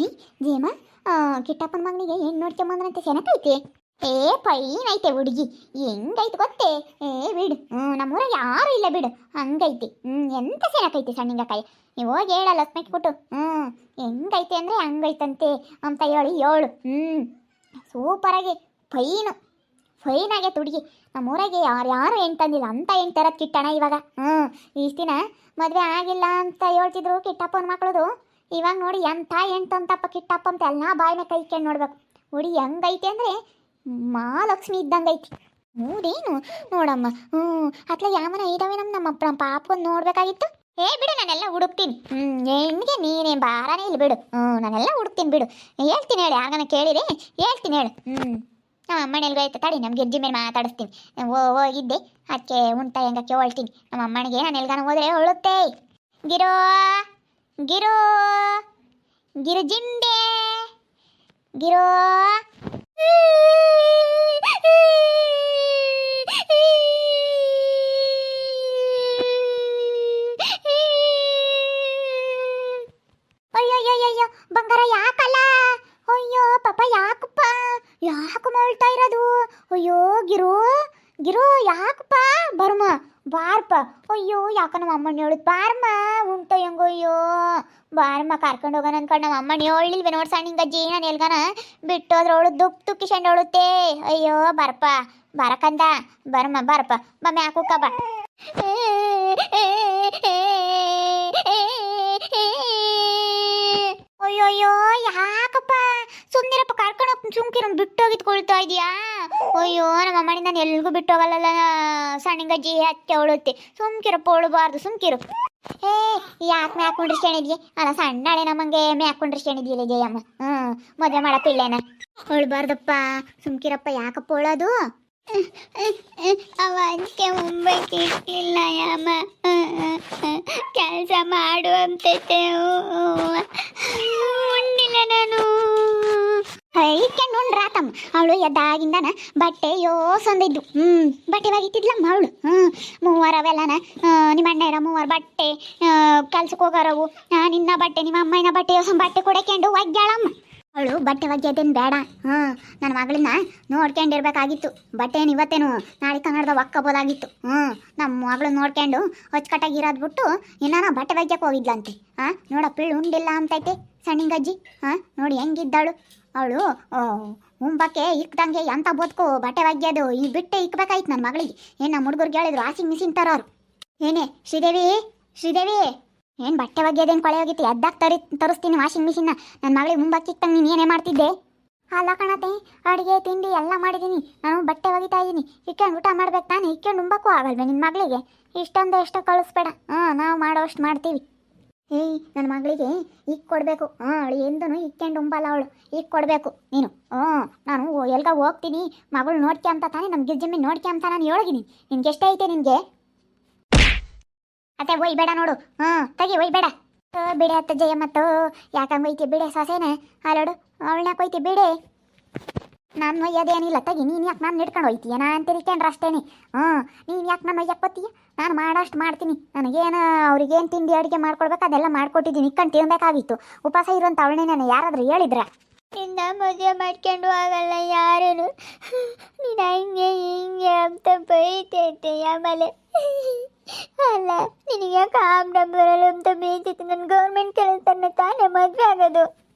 High ಜೇಮ ಕಿಟ್ಟಪ್ಪನ ಮಗನಿಗೆ ಹೆಣ್ಣು ನೋಡ್ಕೊಂಬಂದ್ರಂತೆ ಸೆನಕೈತಿ. ಏ ಪೈನ್ ಐತೆ ಹುಡುಗಿ, ಹೆಂಗೈತೆ ಗೊತ್ತೇ? ಏ ಬಿಡು, ನಮ್ಮೂರಾಗ ಯಾರು ಇಲ್ಲ ಬಿಡು, ಹಂಗೈತಿ. ಎಂತ ಸೆನಕೈತಿ ಸಣ್ಣಿಂಗಕಾಯಿ. ನೀವು ಹೋಗಿ ಹೇಳಲ್ಲ ಸ್ಮೆಕ್ ಕೊಟ್ಟು. ಹೆಂಗೈತೆ ಅಂದರೆ ಹಂಗೈತಂತೆ ಅಂತ ಹೇಳು. ಸೂಪರಾಗಿ ಫೈನ್ ಆಗೈತೆ ಹುಡುಗಿ. ನಮ್ಮೂರಾಗೆ ಯಾರು ಹೆಣ್ಣು ತಂದಿಲ್ಲ ಅಂತ ಹೆಣ್ಣು ತರದ್ ಕಿಟ್ಟಣ ಇವಾಗ. ಇಷ್ಟು ದಿನ ಮದುವೆ ಆಗಿಲ್ಲ ಅಂತ ಹೇಳ್ತಿದ್ರು ಕಿಟ್ಟಪ್ಪನ ಮಕ್ಕಳದು. ಇವಾಗ ನೋಡಿ ಎಂಥ ಹೆಣ್ಣು ತಂತಪ್ಪ ಕಿಟ್ಟಪ್ಪ ಅಂತ ಎಲ್ಲ ಬಾಯಿ ಮೇಲೆ ಕೈ ಇಕ್ಕೊಂಡು ನೋಡ್ಬೇಕು. ಹುಡುಗಿ ಹೆಂಗೈತೆ ಅಂದರೆ ಮಹಾಲಕ್ಷ್ಮಿ ಇದ್ದಂಗೈತಿ. ಹೌದೇನು ನೋಡಮ್ಮ. ಅತ್ಲ ಯಾಮನ ಇದಾವೆ ನಮ್ಮ ಪಾಪವನ್ನು ನೋಡ್ಬೇಕಾಗಿತ್ತು. ಏ ಬಿಡು, ನಾನೆಲ್ಲ ಹುಡುಕ್ತೀನಿ. ಹೆಣ್ಣಿಗೆ ನೀನೇ ಬಾರನೇ ಇಲ್ಲ ಬಿಡು. ನಾನೆಲ್ಲ ಹುಡುಕ್ತೀನಿ ಬಿಡು. ಹೇಳ್ತೀನಿ ಹೇಳಿ, ಯಾರನ್ನ ಕೇಳಿರಿ ಹೇಳ್ತೀನಿ ಹೇಳು. ನಮ್ಮ ಅಮ್ಮನೆಲ್ಗೂ ಆಯ್ತು ತಡಿ, ನಮ್ಮ ಗೆಜ್ಜಿ ಮೇಲೆ ಮಾತಾಡಿಸ್ತೀನಿ. ಹೋಗಿದ್ದೆ ಅದಕ್ಕೆ ಉಂಟ ಹೆಂಗಕ್ಕೆ ಹೇಳ್ತೀನಿ ನಮ್ಮ ಅಮ್ಮನಿಗೆ. ನಾನು ಎಲ್ಗಾನ ಹೋದ್ರೆ ಹೊಳುತ್ತೆ. ಗಿರೋ ಗಿರೋ ಗಿರು ಜಿಂಬೆ ಗಿರೋ. ಅಯ್ಯಯ್ಯಯ್ಯೋ ಬಂಗಾರ ಯಾಕಲ್ಲ? ಅಯ್ಯೋ ಪಾಪ ಯಾಕಪ್ಪ, ಯಾಕೆ ಮಾಡ್ತಾ ಇರೋದು? ಅಯ್ಯೋ ಗಿರು ಯಾಕಪ್ಪ? ಬರ್ಮ ಬಾರ್ಪ. ಅಯ್ಯೋ ಯಾಕ ನಮ್ಮ ಅಮ್ಮನ ಹೇಳುದು ಬಾರಮ್ಮ ಉಂಟ ಹೆಂಗೋ. ಅಯ್ಯೋ ಬಾರಮ್ಮ ಕರ್ಕೊಂಡು ಹೋಗೋಣ ಅನ್ಕೊಂಡು ನಮ್ಮ ಅಮ್ಮನ ಹೇಳಿಲ್ವೇ ನೋಡಿ ಸಣ್ಣಿಂಗಜ್ಜಿ. ನಾನು ಎಲ್ಗಾನ ಬಿಟ್ಟೋದ್ರೆ ಅವಳು ತುಕ್ಕಿಸ್ಕೊಂಡು ಹೇಳುತ್ತೆ. ಅಯ್ಯೋ ಬರ್ಪ ಬರಕಂದ ಬರ್ಮ ಬಾರಪ್ಪ ಮಮ್ಮಿ ಹಾಕುಕ್ಕ ಬಾ. ಅಯ್ಯೋಯ್ಯೋ ಯಾಕಪ್ಪ ಸುಮ್ಮನಿರಪ್ಪ, ಕರ್ಕೊಂಡು ಸುಮ್ಕಿರ ಬಿಟ್ಟೋಗಿದ್ಕೊಳ್ತಾ ಇದೀಯಾ? ಅಯ್ಯೋ ನಮ್ಮ ಅಮ್ಮನಿ ನಾನು ಎಲ್ಗೂ ಬಿಟ್ಟೋಗಲ್ಲ ಸಣ್ಣಿಂಗಜ್ಜಿ ಹಚ್ಚೆ ಅವಳುತ್ತೆ. ಸುಮ್ಕಿರಪ್ಪ ಅವಳಬಾರ್ದು, ಸುಮ್ಕಿರು. ಯಾಕೆ ಮ್ಯಾಕೊಂಡಿರ್ಸ್ಕೊಂಡಿದ್ಯೆ? ಅಲ್ಲ ಸಣ್ಣಳೆ ನಮ್ಮಂಗೆ ಮ್ಯಾಕೊಂಡಿರ್ಸ್ಕೊಂಡಿದ್ಯಲ್ಲ ಜಯಮ್ಮ. ಮದುವೆ ಮಾಡ ಪಿಳ್ಳೆನ ಅವಳಬಾರ್ದಪ್ಪ, ಸುಮ್ಕಿರಪ್ಪ. ಯಾಕಪ್ಪ ಅವಳದು? ಅವ ಅದಕ್ಕೆ ಮುಂಬೈಗೆ ಇಟ್ಟಿಲ್ಲ ಯಮ್ಮ, ಕೆಲಸ ಮಾಡುವಂತೈತೆ ಉಣ್ಣಿಲ್ಲ ನಾನು. ಇಟ್ಕೊಂಡು ಉಂಡ್ರಾತಮ್ಮ ಅವಳು ಎದ್ದಾಗಿಂದನ ಬಟ್ಟೆ ಯೋಸಂದಿದ್ದು. ಬಟ್ಟೆ ಒಗಿತಿದ್ಲಮ್ಮ ಅವಳು. ಮೂವರು ಅವೆಲ್ಲನ ನಿಮ್ಮ ಅಣ್ಣರ ಮೂವರು ಬಟ್ಟೆ ಕೆಲ್ಸಕ್ಕೆ ಹೋಗೋರವು. ನಿನ್ನ ಬಟ್ಟೆ ನಿಮ್ಮ ಅಮ್ಮನ ಬಟ್ಟೆ ಬಟ್ಟೆ ಕೊಡಕೊಂಡು ಒಗ್ಯಾಳಮ್ಮ ಅವಳು. ಬಟ್ಟೆ ಒಗ್ಯೋದೇನು ಬೇಡ. ನನ್ನ ಮಗಳನ್ನ ನೋಡ್ಕೊಂಡಿರ್ಬೇಕಾಗಿತ್ತು. ಬಟ್ಟೆನು ಇವತ್ತೇನು ನಾಳೆ ಕನ್ನಡದ ಒಕ್ಕಬೋದಾಗಿತ್ತು. ನಮ್ಮ ಮಗಳನ್ನ ನೋಡ್ಕೊಂಡು ಹೊಚ್ಕಟ್ಟಾಗಿರೋದು ಬಿಟ್ಟು ಇನ್ನ ಬಟ್ಟೆ ಒಗ್ಯಕ್ಕೆ ಹೋಗಿದ್ಲಂತೆ. ನೋಡ ಪಿಳ್ಳು ಉಂಡಿಲ್ಲ ಅಂತೈತೆ ಸಣ್ಣಿಂಗಜ್ಜಿ. ನೋಡಿ ಹೆಂಗಿದ್ದಾಳು ಅವಳು. ಮುಂಬಕ್ಕೆ ಇಕ್ದಂಗೆ ಎಂತ ಬದುಕು ಬಟ್ಟೆ ಒಗ್ಯೋದು ಈ ಬಿಟ್ಟೆ ಇಕ್ಬೇಕಾಯ್ತು ನನ್ನ ಮಗಳಿಗೆ. ಏನು ನಮ್ಮ ಹುಡುಗರಿಗೆ ಹೇಳಿದ್ರು ವಾಷಿಂಗ್ ಮಿಷಿನ್ ತರೋರು. ಏನೇ ಶ್ರೀದೇವಿ ಏನು ಬಟ್ಟೆ ಒಗ್ಯೋದೇನು ಕೊಳೆ ಹೋಗಿತ್ತು? ಎದ್ದಾಗಿ ತರಿಸ್ತೀನಿ ವಾಷಿಂಗ್ ಮಿಷಿನ್ನ. ನನ್ನ ಮಗಳಿಗೆ ಮುಂಬಕ್ಕೆ ಇಕ್ತಂಗೆ ನೀನು ಏನೇ ಮಾಡ್ತಿದ್ದೆ? ಅಲ್ಲ ಕಣತೆ, ಅಡುಗೆ ತಿಂಡಿ ಎಲ್ಲ ಮಾಡಿದ್ದೀನಿ ನಾನು. ಬಟ್ಟೆ ಒಗಿತಾ ಇದ್ದೀನಿ. ಇಕ್ಕೊಂಡು ಊಟ ಮಾಡ್ಬೇಕು ತಾನೆ, ಇಕ್ಕೊಂಡು ಮುಂಬಕ್ಕೂ ಆಗಲ್ವೇ ನಿನ್ನ ಮಗಳಿಗೆ? ಇಷ್ಟೊಂದು ಎಷ್ಟೋ ಕಳಿಸ್ಬೇಡ. ನಾವು ಮಾಡೋಷ್ಟು ಮಾಡ್ತೀವಿ. ನನ್ನ ಮಗಳಿಗೆ ಈಗ ಕೊಡಬೇಕು. ಅವಳು ಎಂದೂ ಇಕ್ಕೊಂಡು ಉಂಬಲ್ಲ ಅವಳು. ಈಗ ಕೊಡಬೇಕು ನೀನು. ನಾನು ಎಲ್ಗ ಹೋಗ್ತೀನಿ ಮಗಳು ನೋಡ್ಕೊಂತ ತಾನೆ, ನಮ್ಮ ಗಿರ್ಜಮ್ಮಿ ನೋಡ್ಕೊಂತ ನಾನು ಹೇಳಿದ್ದೀನಿ. ನಿನ್ಗೆ ಎಷ್ಟೇ ಐತೆ ನಿನಗೆ? ಅತ್ತೆ ಒಯ್ಬೇಡ ನೋಡು. ತೆಗಿ ಒಯ್ಬೇಡ. ಬಿಡೆ ಅತ್ತ ಜಯಮ್ಮತ್ತು ಯಾಕಂಗೆ ಒಯ್ತಿ ಬಿಡೆ ಸೊಸೇನೆ ಅಲ್ಲೋಡು. ಅವಳನ್ನ ಕೊಯ್ತಿ ಬಿಡೆ. ನಾನು ಒಯ್ಯೋದೇನಿಲ್ಲ ತೆಗಿ. ನೀನು ಯಾಕೆ ನಾನು ಹಿಡ್ಕೊಂಡು ಹೋಯ್ತೀಯ? ನಾ ಅಂತ ತಿಳ್ಕೊಂಡ್ರೆ ಅಷ್ಟೇನೆ. ನೀನು ಯಾಕೆ ನಾನು ಒಯ್ಯಕ್ಕೋತೀಯ? ನಾನು ಮಾಡೋಷ್ಟು ಮಾಡ್ತೀನಿ. ನನಗೇನು ಅವ್ರಿಗೇನು ತಿಂಡಿ ಅಡುಗೆ ಮಾಡ್ಕೊಡ್ಬೇಕು ಅದೆಲ್ಲ ಮಾಡ್ಕೊಟ್ಟಿದ್ದೀನಿ. ಇಕ್ಕೊಂಡು ತಿನ್ಬೇಕಾಗಿತ್ತು. ಉಪವಾಸ ಇರುವಂಥ ಅವಳನ್ನೇ ನಾನು ಯಾರಾದರೂ ಹೇಳಿದ್ರ? ನಿನ್ನ ಮದುವೆ ಮಾಡ್ಕೊಂಡು ಆಗಲ್ಲ ಯಾರೂ. ನೀನು ಹಿಂಗೆ ಅಂತ ಬೈತೈತೆ ಆಮೇಲೆ. ಅಲ್ಲ ನಿನಗೆ ಯಾಕೆ ಬರಲ್ಲ ಅಂತ ಬೇಯ್ತಿತ್ತು. ನನ್ನ ಗೌರ್ಮೆಂಟ್ ಕೆಲಸನ ತಾನೇ ಮದುವೆ ಆಗೋದು.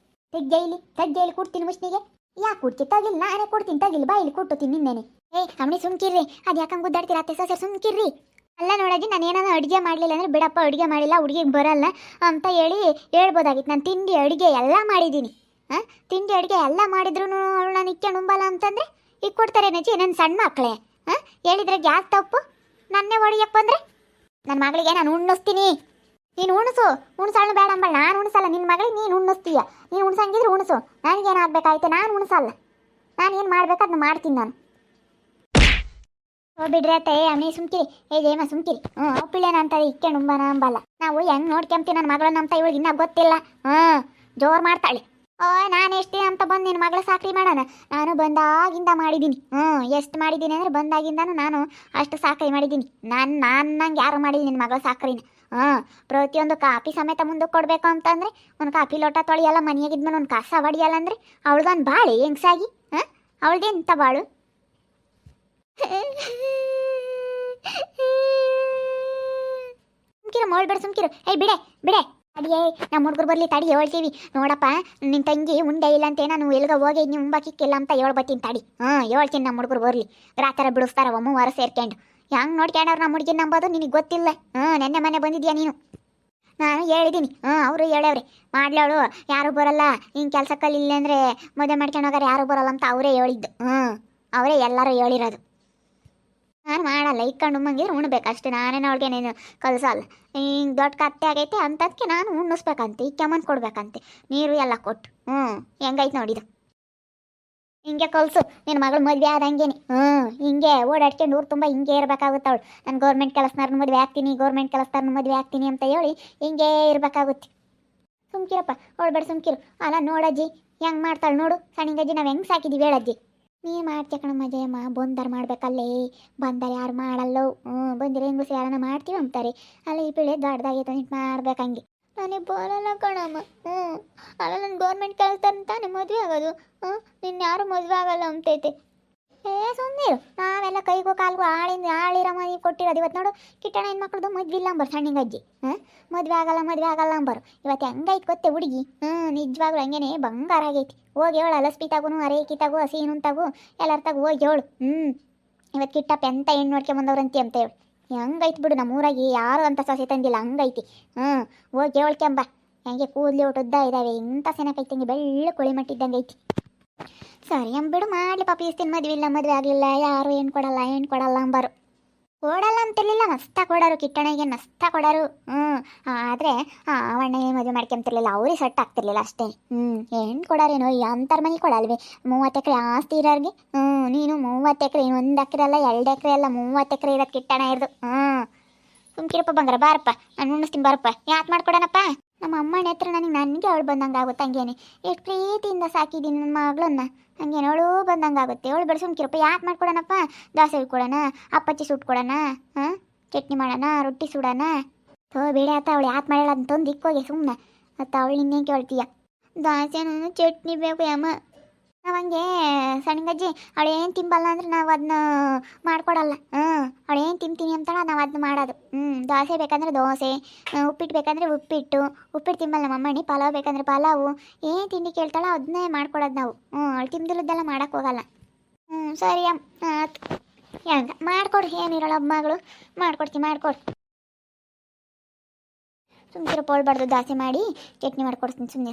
ತೆಗ್ಗೈಲಿ ಕೊಡ್ತೀನಿ ಮುಷ್ಣಿಗೆ. ಯಾಕೆ ಕೊಡ್ತೀನಿ? ತಗಿಲ್ ನಾನೇ ಕೊಡ್ತೀನಿ. ತಗಿಲ್ ಬಾಯಿಲಿ ಕೊಟ್ಟುತ್ತೀನಿ ನಿನ್ನೇನೆ. ಅವನಿ ಸುಮ್ಕಿರ್ರಿ. ಅದು ಯಾಕಂಗೆ ಗುದ್ದಾಡ್ತೀರ ಅತ್ತೆ ಸೊಸೆ? ಸುಮ್ಕಿರ್ರಿ. ಅಲ್ಲ ನೋಡಾಜಿ, ನಾನು ಏನಾದ್ರು ಅಡುಗೆ ಮಾಡಲಿಲ್ಲ ಅಂದರೆ ಬಿಡಪ್ಪ ಅಡುಗೆ ಮಾಡಿಲ್ಲ ಹುಡುಗಿಗೆ ಬರಲ್ಲ ಅಂತ ಹೇಳ್ಬೋದಾಗಿತ್ತು. ನಾನು ತಿಂಡಿ ಅಡುಗೆ ಎಲ್ಲ ಮಾಡಿದ್ದೀನಿ. ತಿಂಡಿ ಅಡುಗೆ ಎಲ್ಲ ಮಾಡಿದ್ರು ಅವಳು ನಾನು ಇಕ್ಕೊಂಡು ಉಂಬಲ್ಲ ಅಂತಂದರೆ ಈಗ ಕೊಡ್ತಾರೆ ನಜಿ ನನ್ನ ಸಣ್ಣ ಮಕ್ಕಳೇ. ಹೇಳಿದ್ರೆ ಗ್ಯಾಸ್ ತಪ್ಪು ನನ್ನೇ ಹೊಡಿಯಕ್ಕೆ ಬಂದರೆ ನನ್ನ ಮಗಳಿಗೆ ನಾನು ಉಣ್ಣಿಸ್ತೀನಿ. ನೀನು ಉಣ್ಸಾಳು ಬೇಡ ಅಂಬಳ. ನಾನು ಉಣ್ಸಲ್ಲ ನಿನ್ನ ಮಗಳಿಗೆ. ನೀನು ಉಣ್ಣಿಸ್ತೀಯ. ನೀನು ಉಣ್ಸಂಗಿದ್ರೆ ಉಣ್ಸು. ನನಗೇನಾಗಬೇಕಾಯ್ತು? ನಾನು ಉಣ್ಸಲ್ಲ. ನಾನು ಏನು ಮಾಡ್ಬೇಕು ಅದನ್ನ ಮಾಡ್ತೀನಿ ನಾನು. ಬಿಡ್ರಿ ಅತ್ತೆ ಅವನೇ ಸುಮ್ಕಿರಿ. ಜಯಮ್ಮ ಸುಮ್ಕಿರಿ. ಪಿಳ್ಳೇನ ಅಂತಾರೆ ಇಕ್ಕೊಂಡು ಉಂಬನ ಅಂಬಲ್ಲ. ನಾವು ಹೆಂಗೆ ನೋಡ್ಕೊಂತೀವಿ ನನ್ನ ಮಗಳನ್ನ ಅಂತ ಇವಳಿಗೆ ಇನ್ನೂ ಗೊತ್ತಿಲ್ಲ. ಜೋರು ಮಾಡ್ತಾಳೆ. ನಾನು ಎಷ್ಟು ದಿನ ಅಂತ ಬಂದು ನಿನ್ನ ಮಗಳ ಸಾಕ್ರಿ ಮಾಡೋಣ. ನಾನು ಬಂದಾಗಿಂದ ಮಾಡಿದ್ದೀನಿ. ಎಷ್ಟು ಮಾಡಿದ್ದೀನಿ ಅಂದರೆ ಬಂದಾಗಿಂದನೂ ನಾನು ಅಷ್ಟು ಸಾಕ್ರಿ ಮಾಡಿದ್ದೀನಿ. ನಾನು ನಂಗೆ ಯಾರು ಮಾಡಿದ್ದೀನಿ ನಿನ್ನ ಮಗಳ ಸಾಕ್ರಿನ. ಹಾಂ, ಪ್ರತಿಯೊಂದು ಕಾಫಿ ಸಮೇತ ಮುಂದಕ್ಕೆ ಕೊಡಬೇಕು ಅಂತಂದರೆ ಒಂದು ಕಾಫಿ ಲೋಟ ತೊಳೆಯಲ್ಲ, ಮನೆಯಾಗಿದ್ಮೇಲೆ ಒಂದು ಕಸ ಹೊಡಿಯಲ್ಲ ಅಂದರೆ ಅವಳ್ದೊಂದು ಬಾಳೆ ಹೆಂಗ್ಸಾಗಿ. ಹಾಂ, ಅವಳ್ದೆಂತ ಬಾಳು. ಸುಮ್ಕಿರು ಮೋಳ್ಬೇಡ, ಸುಮ್ಕಿರು. ಏಯ್ ಬಿಡೆ ಬಿಡೆ, ತಡಿಯೇ ನಮ್ಮ ಹುಡುಗರು ಬರಲಿ, ತಡಿ ಹೇಳ್ತೀವಿ. ನೋಡಪ್ಪ, ನಿನ್ನ ತಂಗಿ ಉಂಡೆ ಇಲ್ಲ ಅಂತ ನಾನು ಎಲ್ಗ ಹೋಗಿ ನೀವು ಮುಂಬಾಕಿಕ್ಕಿಲ್ಲ ಅಂತ ಹೇಳ್ಬತ್ತೀನಿ, ತಡಿ. ಹೇಳ್ತೀನಿ, ನಮ್ಮ ಹುಡುಗರು ಬರಲಿ. ರಾತ್ರಿ ಬಿಡಿಸ್ತಾರವ ಮೂವರು ಸೇರ್ಕೊಂಡು. ಹೆಂಗೆ ನೋಡ್ಕೊಂಡವ್ರು ನಮ್ಮ ಹುಡುಗಿನ ನಂಬೋದು ನಿನಗೆ ಗೊತ್ತಿಲ್ಲ. ನೆನ್ನೆ ಮನೆ ಬಂದಿದ್ಯಾ ನೀನು? ನಾನು ಹೇಳಿದ್ದೀನಿ. ಅವರು ಹೇಳವ್ರಿ, ಮಾಡ್ಲವಳು ಯಾರೂ ಬರಲ್ಲ, ಹಿಂಗೆ ಕೆಲಸ ಕಲಿಲ್ಲ ಅಂದರೆ ಮದುವೆ ಮಾಡ್ಕೊಂಡು ಹೋಗಾರೆ ಯಾರೂ ಬರಲ್ಲ ಅಂತ ಅವರೇ ಹೇಳಿದ್ದು. ಅವರೇ ಎಲ್ಲರೂ ಹೇಳಿರೋದು. ನಾನು ಮಾಡಲ್ಲ, ಇಕ್ಕೊಂಡು ಉಮ್ಮಂಗಿದ್ರೆ ಉಣ್ಬೇಕು ಅಷ್ಟೇ. ನಾನೇನು ಅವಳಿಗೆ ನೀನು ಕಲ್ಸಲ್ಲ. ಹಿಂಗೆ ದೊಡ್ಡ ಕತ್ತೆ ಆಗೈತೆ ಅಂತದಕ್ಕೆ ನಾನು ಉಣ್ಣಿಸ್ಬೇಕಂತೆ, ಈ ಕೆಮ್ಮನ್ ಕೊಡ್ಬೇಕಂತೆ, ನೀರು ಎಲ್ಲ ಕೊಟ್ಟು. ಹೆಂಗೈತೆ ನೋಡಿದು. ಹಿಂಗೆ ಕಲ್ಸು ನಿನ್ನ ಮಗಳು ಮದುವೆ ಆದಂಗೇನೆ. ಹಿಂಗೆ ಓಡಾಡ್ಕೊಂಡು ಊರು ತುಂಬ ಹಿಂಗೆ ಇರಬೇಕಾಗುತ್ತೆ ಅವಳು. ನಾನು ಗೌರ್ಮೆಂಟ್ ಕೆಲಸನವ್ರನ್ನ ಮದುವೆ ಆಗ್ತೀನಿ, ಗೌರ್ಮೆಂಟ್ ಕೆಲಸದವ್ರನ್ನ ಮದುವೆ ಆಗ್ತೀನಿ ಅಂತ ಹೇಳಿ ಹಿಂಗೆ ಇರಬೇಕಾಗುತ್ತೆ. ಸುಮ್ಕಿರಪ್ಪ, ಅವಳು ಸುಮ್ಕಿರು. ಅಲ್ಲ ನೋಡಜ್ಜಿ ಹೆಂಗೆ ಮಾಡ್ತಾಳೆ ನೋಡು, ಸಣ್ಣಿಗಜ್ಜಿ ನಾವು ಹೆಂಗೆ ಸಾಕಿದ್ದೀವಿ ಹೇಳಜ್ಜಿ. ನೀನು ಮಾಡ್ತೀಯ ಕಣಮ್ಮ ಜಯಮ್ಮ, ಬಂದಾರು ಮಾಡ್ಬೇಕಲ್ಲೇ, ಬಂದಾರ ಯಾರು ಮಾಡಲ್ಲೋ. ಬಂದಿರೋ ಹೆಂಗಸು ಯಾರನ್ನ ಮಾಡ್ತೀವಿ ಅಂತಾರೆ. ಅಲ್ಲ ಈ ಪಿಳೆ ದೊಡ್ಡದಾಗೈತೆ ನಿಂತು ಮಾಡ್ಬೇಕಂಗೆ. ನನಗೆ ಬರೋಲ್ಲ ಕಣಮ್ಮ. ಅಲ್ಲ ನಾನು ಗೌರ್ಮೆಂಟ್ ಕೆಲಸದಂತಾನೆ ಮದುವೆ ಆಗೋದು. ನಿನ್ನ ಯಾರು ಮದುವೆ ಆಗಲ್ಲ ಅಂತೈತೆ. ಸುಮ್ಮನೆ ನಾವೆಲ್ಲ ಕೈಗೋ ಕಾಲ್ಗೋ ಆಳಿರೋ ಮನೆ ಕೊಟ್ಟಿರೋದು. ಇವತ್ತು ನೋಡು, ಕಿಟ್ಟಣ ಹೆಣ್ಮಕ್ಳದು ಮದುವೆ ಇಲ್ಲ ಅಂಬರು ಸಣ್ಣಿಗಜ್ಜಿ. ಮದುವೆ ಆಗಲ್ಲ ಅಂಬರು. ಇವತ್ತು ಹೆಂಗೈತೆ ಗೊತ್ತೇ ಹುಡುಗಿ. ನಿಜವಾಗ್ಲೂ ಹಂಗೇನೆ ಬಂಗಾರ ಆಗೈತಿ. ಹೋಗಿ ಹೇಳು ಅಲಸ್ಪಿತಾಗೂ, ಅರೇಕಿತಾಗೂ, ಹಸೀನುಂತಾಗೂ ಎಲ್ಲರ ತಗೋ ಹೋಗಿ ಹೇಳು. ಇವತ್ತು ಕಿಟ್ಟಪ್ಪ ಎಂತ ಹೆಣ್ಣು ನೋಡ್ಕೊಂಬಂದವ್ರಂತಿ ಅಂತ ಹೇಳಿ. ಹಂಗೈತಿ ಬಿಡು, ನಮ್ಮೂರಾಗಿ ಯಾರು ಅಂತ ಸೊಸೆ ತಂದಿಲ್ಲ, ಹಂಗೈತಿ. ಹೋಗಿ ಹೇಳ್ಕೆಂಬ. ಹೆಂಗೆ ಕೂದಲು ಉದ್ದ ಇದ್ದಾವೆ, ಇಂಥ ಸೆನಕೈತಿ, ಹಂಗೆ ಬೆಳ್ಳು ಕುಳಿ ಮಟ್ಟಿದ್ದಂಗೆ ಐತಿ. ಸರಿ ಬಿಡು, ಮಾಡಲಿ ಪಾಪ. ಇಸ್ತಿನ ಮದುವೆ ಇಲ್ಲ, ಮದುವೆ ಆಗಲಿಲ್ಲ, ಯಾರು ಏನು ಕೊಡಲ್ಲ ಅಂಬರು. ಕೊಡಲ್ಲ ಅಂತಿರ್ಲಿಲ್ಲ, ಮಸ್ತ ಕೊಡೋರು. ಕಿಟ್ಟಣಿಗೆ ಮಸ್ತ ಕೊಡೋರು. ಆದರೆ ಅವಣ್ಣಗೆ ಮದುವೆ ಮಾಡ್ಕೊಂತಿರ್ಲಿಲ್ಲ, ಅವ್ರಿಗೆ ಸೆಟ್ ಆಗ್ತಿರ್ಲಿಲ್ಲ ಅಷ್ಟೇ. ಹೆಣ್ಣು ಕೊಡೋರೇನೋ ಅಂತರ ಮನೆ ಕೊಡಲ್ವೇ? 30 ಎಕರೆ ಆಸ್ತಿ ಇರೋರಿಗೆ. ನೀನು 30 ಎಕರೆ, 1 ಎಕರೆ ಅಲ್ಲ 2 ಎಕರೆ ಅಲ್ಲ 30 ಎಕರೆ ಇರೋದು ಕಿಟ್ಟಣ ಇರೋದು. ಸುಮ್ಕಿರಪ್ಪ ಬಂಗಾರ, ಬಾರಪ್ಪ, ನಾನು ಉಣ್ಣಿಸ್ತೀನಿ ಬಾರಪ್ಪ. ಯಾಕೆ ಮಾಡ್ಕೊಡೋಣಪ್ಪ? ನಮ್ಮ ಅಮ್ಮನ ಹತ್ರ ನನಗೆ ಅವಳು ಬಂದಂಗೆ ಆಗುತ್ತೆ. ಹಂಗೇನೆ ಎಷ್ಟು ಪ್ರೀತಿಯಿಂದ ಸಾಕಿದ್ದೀನಿ ನನ್ನ ಮಗಳನ್ನ, ಹಂಗೇನೆ ಅವಳು ಬಂದಂಗೆ ಆಗುತ್ತೆ. ಅವಳು ಬೇಡ, ಸುಮ್ಕಿರಪ್ಪ. ಯಾಕೆ ಮಾಡ್ಕೊಡೋಣಪ್ಪ? ದೋಸೆ ಕೊಡೋಣ, ಅಪ್ಪಚ್ಚಿ ಸುಟ್ಟು ಕೊಡೋಣ, ಚಟ್ನಿ ಮಾಡೋಣ, ರೊಟ್ಟಿ ಸುಡೋಣ. ಬೇಡ ಆತ, ಅವಳು ಯಾಕೆ ಮಾಡಲ್ಲ ಅಂತಂದು ಇಕ್ಕೋಗೆ ಸುಮ್ಮನೆ ಮತ್ತು ಅವಳು ನಿನ್ನೇನು ಕೇಳ್ತೀಯ? ದೋಸೆನೂ ಚಟ್ನಿ ಬೇಕು ಅಮ್ಮ. ನಾವು ಹಂಗೆ ಸಣ್ಣಗಜ್ಜಿ ಅವಳೇನು ತಿಂಬಲ್ಲ ಅಂದ್ರೆ ನಾವು ಅದನ್ನ ಮಾಡ್ಕೊಡಲ್ಲ. ಅವಳೇನು ತಿಂತೀನಿ ಅಂತಾಳೆ ನಾವು ಅದನ್ನ ಮಾಡೋದು. ದೋಸೆ ಬೇಕಂದ್ರೆ ದೋಸೆ, ಉಪ್ಪಿಟ್ಟು ಬೇಕಂದ್ರೆ ಉಪ್ಪಿಟ್ಟು ತಿಂಬಲ್ಲ ನಮ್ಮ ಅಮ್ಮಣ್ಣಿ. ಪಲಾವ್ ಬೇಕಂದ್ರೆ ಪಲಾವು, ಏನು ತಿಂಡಿ ಕೇಳ್ತಾಳೋ ಅದನ್ನೇ ಮಾಡ್ಕೊಡೋದು ನಾವು. ಅವಳು ತಿಂದಿಲ್ಲದೆಲ್ಲ ಮಾಡೋಕ್ಕೆ ಹೋಗಲ್ಲ. ಸರಿ ಅಮ್ಮ, ಹೆಂಗೆ ಮಾಡ್ಕೊಡು, ಏನಿರೋಲ್ಲ ಮಗಳು, ಮಾಡ್ಕೊಡು. ಸುಮ್ಮನೆ ಪೋಳ್ಬಾರ್ದು, ದೋಸೆ ಮಾಡಿ ಚಟ್ನಿ ಮಾಡ್ಕೊಡ್ತೀನಿ ಸುಮ್ಮನೆ.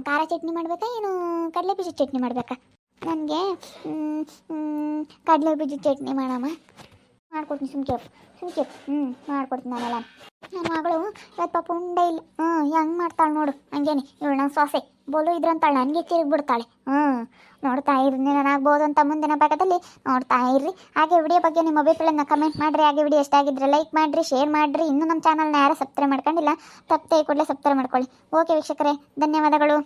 ಖಾರ ಚಟ್ನಿ ಮಾಡಬೇಕಾ ಏನು ಕಡಲೆ ಬೀಜದ ಚಟ್ನಿ ಮಾಡಬೇಕಾ? ನನಗೆ ಕಡಲೆ ಬೀಜದ ಚಟ್ನಿ ಮಾಡಮ್ಮ. ಮಾಡ್ಕೊಡ್ತೀನಿ ಸುಮ್ಕೆ. ಮಾಡ್ಕೊಡ್ತೀನಿ ನಾನೆಲ್ಲ. ನನ್ನ ಮಗಳು ಇವತ್ತು ಪಾಪ ಉಂಡೆ ಇಲ್ಲ. ಹೆಂಗೆ ಮಾಡ್ತಾಳೆ ನೋಡು, ಹಂಗೇನೆ ಇವಳು ನನ್ನ ಸೊಸೆ ಬೋಲು ಇದ್ರಂತಾಳೆ, ನನಗೆ ತಿರುಗಿ ಬಿಡ್ತಾಳೆ. ನೋಡ್ತಾ ಇರ್ರಿ, ನಾನಾಗ್ಬೋದು ಅಂತ ಮುಂದಿನ ಭಾಗದಲ್ಲಿ ನೋಡ್ತಾ ಇರ್ರಿ. ಹಾಗೆ ವಿಡಿಯೋ ಬಗ್ಗೆ ನಿಮ್ಮ ಅಭಿಪ್ರಾಯನ ಕಮೆಂಟ್ ಮಾಡಿರಿ. ಹಾಗೆ ವಿಡಿಯೋ ಎಷ್ಟಾಗಿದ್ರೆ ಲೈಕ್ ಮಾಡಿರಿ, ಶೇರ್ ಮಾಡಿರಿ. ಇನ್ನೂ ನಮ್ಮ ಚಾನಲ್ನ ಯಾರು ಸಬ್ಸ್ಕ್ರೈಬ್ ಮಾಡ್ಕೊಂಡಿಲ್ಲ, ತಪ್ಪದೆ ಕೂಡಲೇ ಸಬ್ಸ್ಕ್ರೈಬ್ ಮಾಡ್ಕೊಳ್ಳಿ. ಓಕೆ ವೀಕ್ಷಕರೇ, ಧನ್ಯವಾದಗಳು.